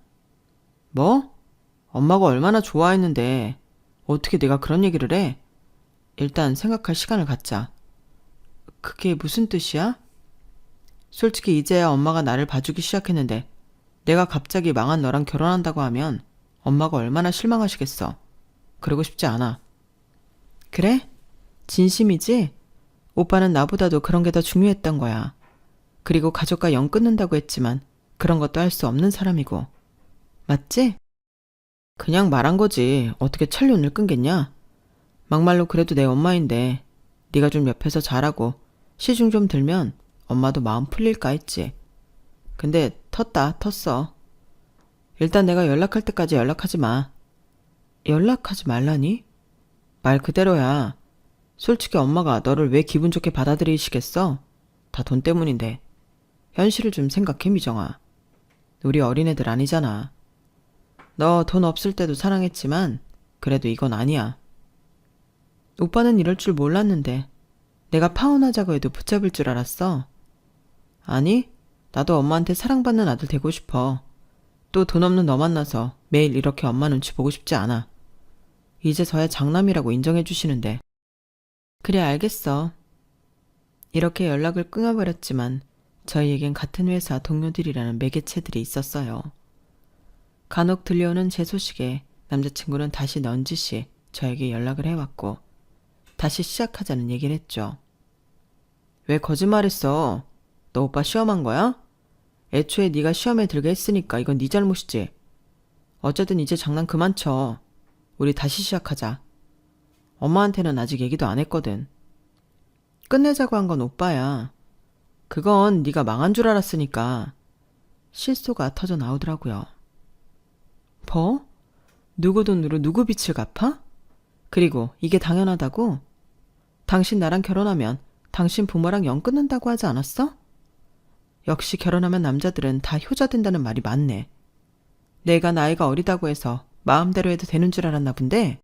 뭐? 엄마가 얼마나 좋아했는데 어떻게 내가 그런 얘기를 해? 일단 생각할 시간을 갖자. 그게 무슨 뜻이야? 솔직히 이제야 엄마가 나를 봐주기 시작했는데 내가 갑자기 망한 너랑 결혼한다고 하면 엄마가 얼마나 실망하시겠어. 그러고 싶지 않아. 그래? 진심이지? 오빠는 나보다도 그런 게 더 중요했던 거야. 그리고 가족과 연 끊는다고 했지만 그런 것도 할 수 없는 사람이고. 맞지? 그냥 말한 거지. 어떻게 천륜을 끊겠냐? 막말로 그래도 내 엄마인데 네가 좀 옆에서 잘하고 시중 좀 들면 엄마도 마음 풀릴까 했지. 근데 텄어. 일단 내가 연락할 때까지 연락하지 마. 연락하지 말라니? 말 그대로야. 솔직히 엄마가 너를 왜 기분 좋게 받아들이시겠어? 다 돈 때문인데. 현실을 좀 생각해, 미정아. 우리 어린애들 아니잖아. 너 돈 없을 때도 사랑했지만 그래도 이건 아니야. 오빠는 이럴 줄 몰랐는데 내가 파혼하자고 해도 붙잡을 줄 알았어. 아니, 나도 엄마한테 사랑받는 아들 되고 싶어. 또 돈 없는 너 만나서 매일 이렇게 엄마 눈치 보고 싶지 않아. 이제서야 장남이라고 인정해 주시는데. 그래, 알겠어. 이렇게 연락을 끊어버렸지만 저희에겐 같은 회사 동료들이라는 매개체들이 있었어요. 간혹 들려오는 제 소식에 남자친구는 다시 넌지시 저에게 연락을 해왔고 다시 시작하자는 얘기를 했죠. 왜 거짓말했어? 너 오빠 시험한 거야? 애초에 네가 시험에 들게 했으니까 이건 네 잘못이지. 어쨌든 이제 장난 그만 쳐. 우리 다시 시작하자. 엄마한테는 아직 얘기도 안 했거든. 끝내자고 한 건 오빠야. 그건 네가 망한 줄 알았으니까. 실소가 터져 나오더라고요. 뭐? 누구 돈으로 누구 빚을 갚아? 그리고 이게 당연하다고? 당신 나랑 결혼하면 당신 부모랑 연 끊는다고 하지 않았어? 역시 결혼하면 남자들은 다 효자 된다는 말이 맞네. 내가 나이가 어리다고 해서 마음대로 해도 되는 줄 알았나 본데?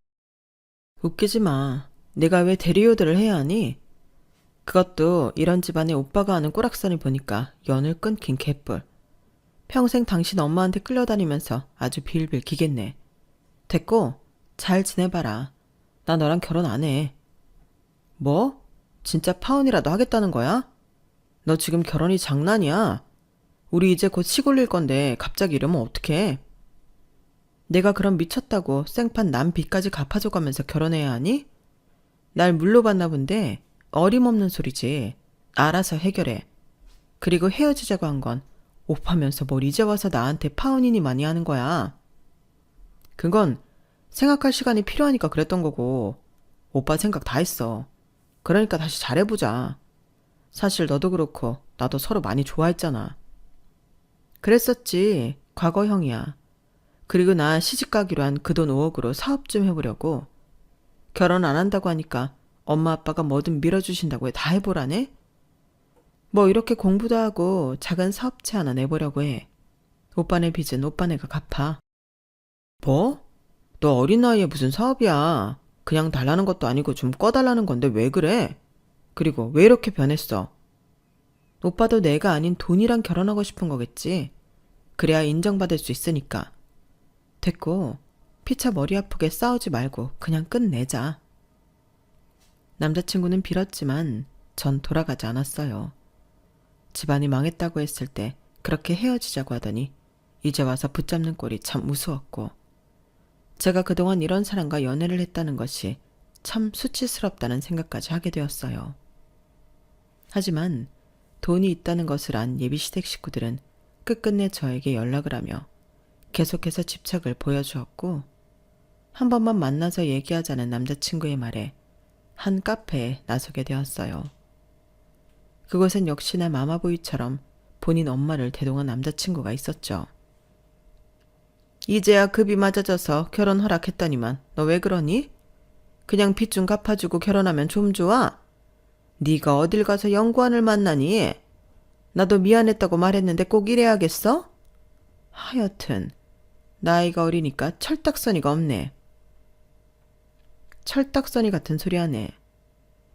웃기지 마. 내가 왜 대리효들을 해야 하니? 그것도 이런 집안에 오빠가 하는 꼬락선을 보니까 연을 끊긴 개뿔. 평생 당신 엄마한테 끌려다니면서 아주 빌빌 기겠네. 됐고, 잘 지내봐라. 나 너랑 결혼 안 해. 뭐? 진짜 파혼이라도 하겠다는 거야? 너 지금 결혼이 장난이야? 우리 이제 곧 시골릴 건데 갑자기 이러면 어떡해? 내가 그럼 미쳤다고 생판 남 빚까지 갚아줘가면서 결혼해야 하니? 날 물러봤나 본데 어림없는 소리지. 알아서 해결해. 그리고 헤어지자고 한 건 오빠면서 뭘 이제 와서 나한테 파혼이니 많이 하는 거야. 그건 생각할 시간이 필요하니까 그랬던 거고 오빠 생각 다 했어. 그러니까 다시 잘해보자. 사실 너도 그렇고 나도 서로 많이 좋아했잖아. 그랬었지. 과거형이야. 그리고 나 시집가기로 한 그 돈 5억으로 사업 좀 해보려고. 결혼 안 한다고 하니까 엄마 아빠가 뭐든 밀어주신다고 다 해보라네? 뭐 이렇게 공부도 하고 작은 사업체 하나 내보려고 해. 오빠네 빚은 오빠네가 갚아. 뭐? 너 어린 나이에 무슨 사업이야. 그냥 달라는 것도 아니고 좀 꺼달라는 건데 왜 그래? 그리고 왜 이렇게 변했어? 오빠도 내가 아닌 돈이랑 결혼하고 싶은 거겠지. 그래야 인정받을 수 있으니까. 됐고 피차 머리 아프게 싸우지 말고 그냥 끝내자. 남자친구는 빌었지만 전 돌아가지 않았어요. 집안이 망했다고 했을 때 그렇게 헤어지자고 하더니 이제 와서 붙잡는 꼴이 참 무서웠고 제가 그동안 이런 사람과 연애를 했다는 것이 참 수치스럽다는 생각까지 하게 되었어요. 하지만 돈이 있다는 것을 안 예비시댁 식구들은 끝끝내 저에게 연락을 하며 계속해서 집착을 보여주었고 한 번만 만나서 얘기하자는 남자친구의 말에 한 카페에 나서게 되었어요. 그곳엔 역시나 마마보이처럼 본인 엄마를 대동한 남자친구가 있었죠. 이제야 급이 맞아져서 결혼 허락했더니만 너 왜 그러니? 그냥 빚 좀 갚아주고 결혼하면 좀 좋아? 네가 어딜 가서 연구원을 만나니? 나도 미안했다고 말했는데 꼭 이래야겠어? 하여튼 나이가 어리니까 철딱서니가 없네. 철딱서니 같은 소리 하네.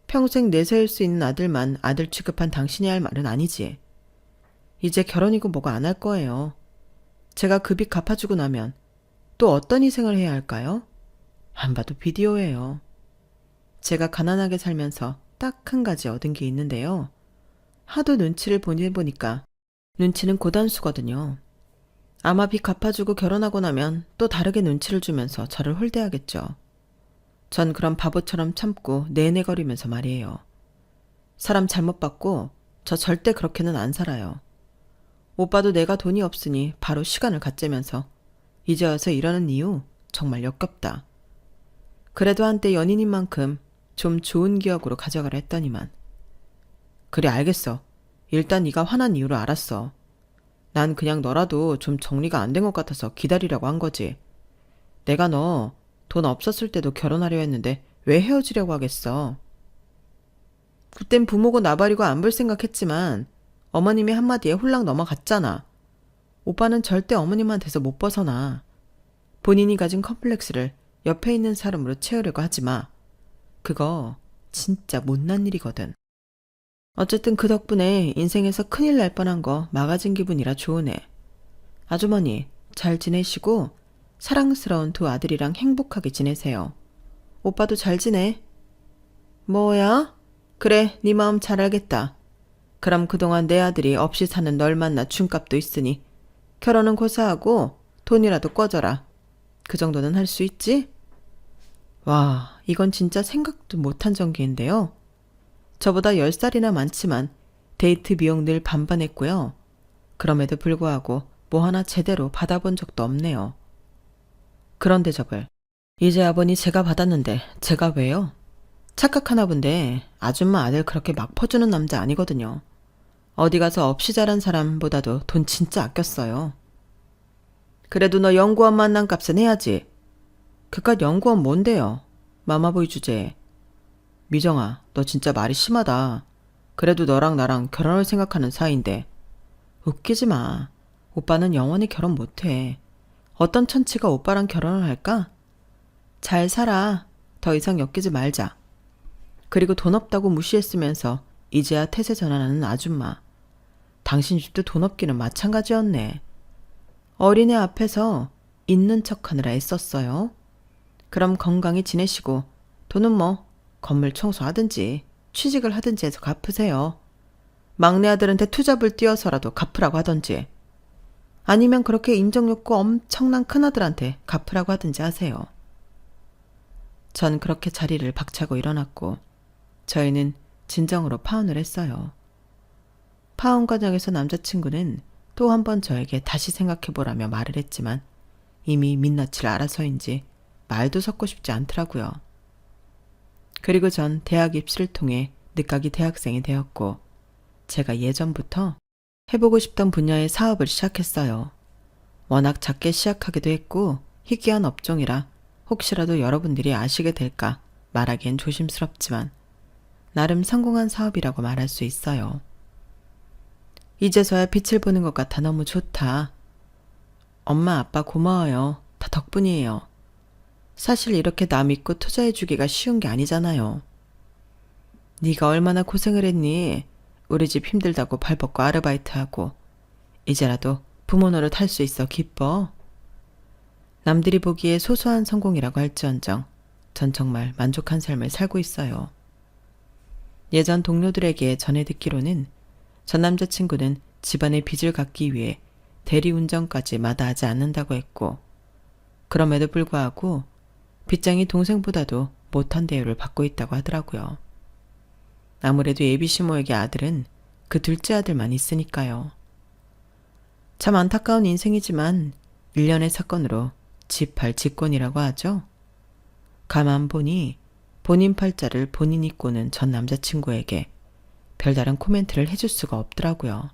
평생 내세울 수 있는 아들만 아들 취급한 당신이 할 말은 아니지. 이제 결혼이고 뭐가 안 할 거예요. 제가 그 빚 갚아주고 나면 또 어떤 희생을 해야 할까요? 안 봐도 비디오예요. 제가 가난하게 살면서 딱 한 가지 얻은 게 있는데요. 하도 눈치를 보니까 눈치는 고단수거든요. 아마 빚 갚아주고 결혼하고 나면 또 다르게 눈치를 주면서 저를 홀대하겠죠. 전 그런 바보처럼 참고 내내거리면서 말이에요. 사람 잘못 봤고 저 절대 그렇게는 안 살아요. 오빠도 내가 돈이 없으니 바로 시간을 갖재면서 이제 와서 이러는 이유 정말 역겹다. 그래도 한때 연인인 만큼 좀 좋은 기억으로 가져가려 했더니만. 그래 알겠어. 일단 네가 화난 이유를 알았어. 난 그냥 너라도 좀 정리가 안 된 것 같아서 기다리라고 한 거지. 내가 너 돈 없었을 때도 결혼하려 했는데 왜 헤어지려고 하겠어. 그땐 부모고 나발이고 안 볼 생각했지만 어머님이 한마디에 홀랑 넘어갔잖아. 오빠는 절대 어머님한테서 못 벗어나. 본인이 가진 컴플렉스를 옆에 있는 사람으로 채우려고 하지 마. 그거 진짜 못난 일이거든. 어쨌든 그 덕분에 인생에서 큰일 날 뻔한 거 막아진 기분이라 좋으네. 아주머니 잘 지내시고 사랑스러운 두 아들이랑 행복하게 지내세요. 오빠도 잘 지내. 뭐야? 그래, 네 마음 잘 알겠다. 그럼 그동안 내 아들이 없이 사는 널 만나 준 값도 있으니 결혼은 고사하고 돈이라도 꿔줘라. 그 정도는 할 수 있지? 와, 이건 진짜 생각도 못한 전개인데요. 저보다 10살이나 많지만 데이트 비용 늘 반반했고요. 그럼에도 불구하고 뭐 하나 제대로 받아본 적도 없네요. 그런데 저걸 이제 아버니 제가 받았는데 제가 왜요? 착각하나 본데 아줌마 아들 그렇게 막 퍼주는 남자 아니거든요. 어디 가서 없이 자란 사람보다도 돈 진짜 아꼈어요. 그래도 너 연구원 만난 값은 해야지. 그깟 연구원 뭔데요? 마마보이 주제에. 미정아, 너 진짜 말이 심하다. 그래도 너랑 나랑 결혼을 생각하는 사이인데. 웃기지 마. 오빠는 영원히 결혼 못해. 어떤 천치가 오빠랑 결혼을 할까? 잘 살아. 더 이상 엮이지 말자. 그리고 돈 없다고 무시했으면서 이제야 태세 전환하는 아줌마. 당신 집도 돈 없기는 마찬가지였네. 어린애 앞에서 있는 척하느라 애썼어요. 그럼 건강히 지내시고 돈은 뭐 건물 청소하든지 취직을 하든지 해서 갚으세요. 막내 아들한테 투잡을 띄어서라도 갚으라고 하던지. 아니면 그렇게 인정욕구 엄청난 큰아들한테 갚으라고 하든지 하세요. 전 그렇게 자리를 박차고 일어났고 저희는 진정으로 파혼을 했어요. 파혼 과정에서 남자친구는 또 한 번 저에게 다시 생각해보라며 말을 했지만 이미 민낯을 알아서인지 말도 섞고 싶지 않더라고요. 그리고 전 대학 입시를 통해 늦가기 대학생이 되었고 제가 예전부터 해보고 싶던 분야의 사업을 시작했어요. 워낙 작게 시작하기도 했고 희귀한 업종이라 혹시라도 여러분들이 아시게 될까 말하기엔 조심스럽지만 나름 성공한 사업이라고 말할 수 있어요. 이제서야 빛을 보는 것 같아 너무 좋다. 엄마 아빠 고마워요. 다 덕분이에요. 사실 이렇게 나 믿고 투자해주기가 쉬운 게 아니잖아요. 네가 얼마나 고생을 했니? 우리 집 힘들다고 발 뻗고 아르바이트하고 이제라도 부모 노릇 할 수 있어 기뻐. 남들이 보기에 소소한 성공이라고 할지언정 전 정말 만족한 삶을 살고 있어요. 예전 동료들에게 전해 듣기로는 전 남자친구는 집안의 빚을 갚기 위해 대리운전까지 마다하지 않는다고 했고 그럼에도 불구하고 빚쟁이 동생보다도 못한 대우를 받고 있다고 하더라고요. 아무래도 예비시모에게 아들은 그 둘째 아들만 있으니까요. 참 안타까운 인생이지만 1년의 사건으로 집팔 직권이라고 하죠. 가만 보니 본인 팔자를 본인이 꼬는 전 남자친구에게 별다른 코멘트를 해줄 수가 없더라고요.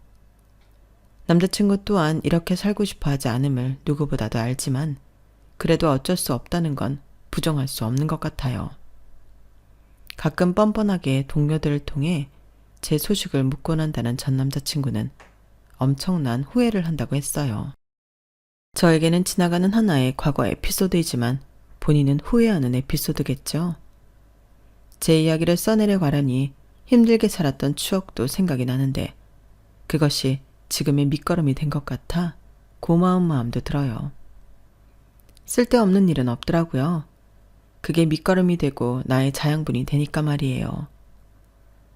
남자친구 또한 이렇게 살고 싶어 하지 않음을 누구보다도 알지만 그래도 어쩔 수 없다는 건 부정할 수 없는 것 같아요. 가끔 뻔뻔하게 동료들을 통해 제 소식을 묻곤 한다는 전 남자친구는 엄청난 후회를 한다고 했어요. 저에게는 지나가는 하나의 과거 에피소드이지만 본인은 후회하는 에피소드겠죠. 제 이야기를 써내려 가려니 힘들게 살았던 추억도 생각이 나는데 그것이 지금의 밑거름이 된 것 같아 고마운 마음도 들어요. 쓸데없는 일은 없더라고요. 그게 밑거름이 되고 나의 자양분이 되니까 말이에요.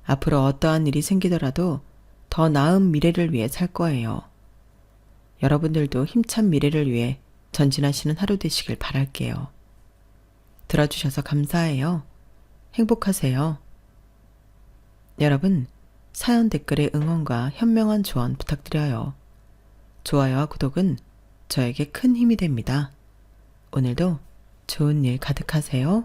앞으로 어떠한 일이 생기더라도 더 나은 미래를 위해 살 거예요. 여러분들도 힘찬 미래를 위해 전진하시는 하루 되시길 바랄게요. 들어주셔서 감사해요. 행복하세요. 여러분, 사연 댓글에 응원과 현명한 조언 부탁드려요. 좋아요와 구독은 저에게 큰 힘이 됩니다. 오늘도 좋은 일 가득하세요.